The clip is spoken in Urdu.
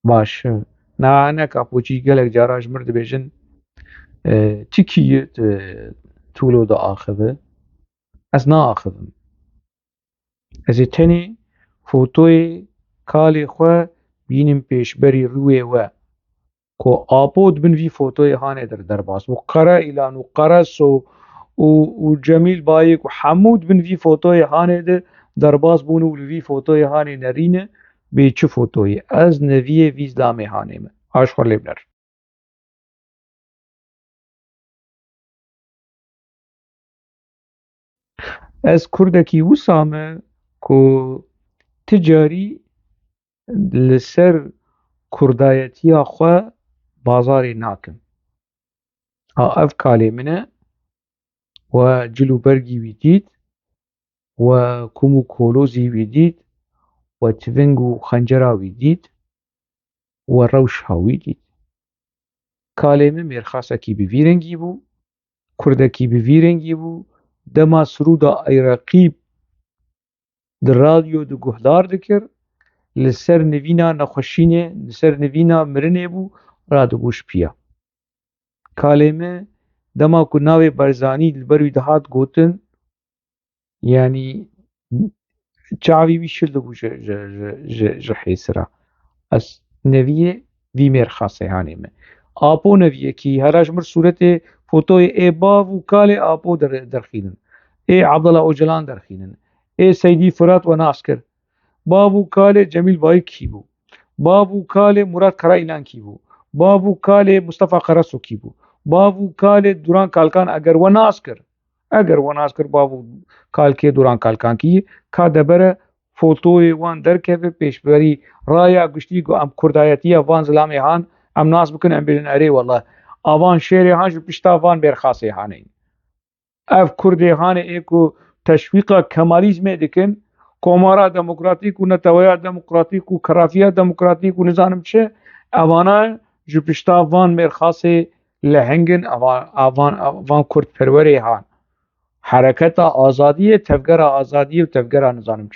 باش نا كابوتشي قالك جاراج مرد بيجن تكي تولو دا آخذه از نا آخذم از تني فوتوي كالي خو بينم بيشبري روي و كو آبود بن في فوتوي هاني در باس وقرا إلان وقرا سو وجميل بايك وحمود بن في فوتوي هاني در باس بونو في فوتوي هاني نرينه بيچ فوتوي از نويه ويز دامي هاني من هاش خور لبنر از كردكي وسامه كو تجاري لسر كردايتيا خو بازاري ناكم اف كالي منه وجلو برقي ويديد وكومو كولوزي ويديد وتفنجو خنجرا ويديد وروشها ويديد كالي من ميرخاسكي بفيرنجي بو كردكي بفيرنجي بو دما سرودا اي رقيب در راديو دو گهدار دكر لسر نوینا نخوشینه لسر نوینا مرنه بو رادو بوش پیا کالمه دما کو ناوی برزانی البروی دهات گوتن يعني چاوی ویشل دو بوش جحیسرا از نویه وی مرخصه هانیمه آپو نویه کی هراش مر صورت فوتوی ای باو و کال آپو درخینن ای عبدالله اوجلان درخینن ای سیدی فرات و ناسکر بابو کال جمیل باي کی بو بابو کال مراد کرایلان کی بو بابو کال مصطفى قرسو کی بو بابو کال دوران کالکان اگر وناسکر بابو کال کے دوران کالکان کی کا دبره فوتوی وان درکه پیشبری رایا گشتی گو ام کردایتی وان زلامه هان ام ناس بکن ام بجن اری والله آوان شیری هان جو پشتا وان برخاصی هانین اف کردی هان ایکو تشویق کمالیزم دکن کومارا دموکراتیک و نتویا دموکراتیک و کرافیا دموکراتیک و نظام چه اوانا جو پشتا وان مرخاصی لهنگن اوان کرد پروری هان حرکت آزادی تفگر آزادی و تفگر نظام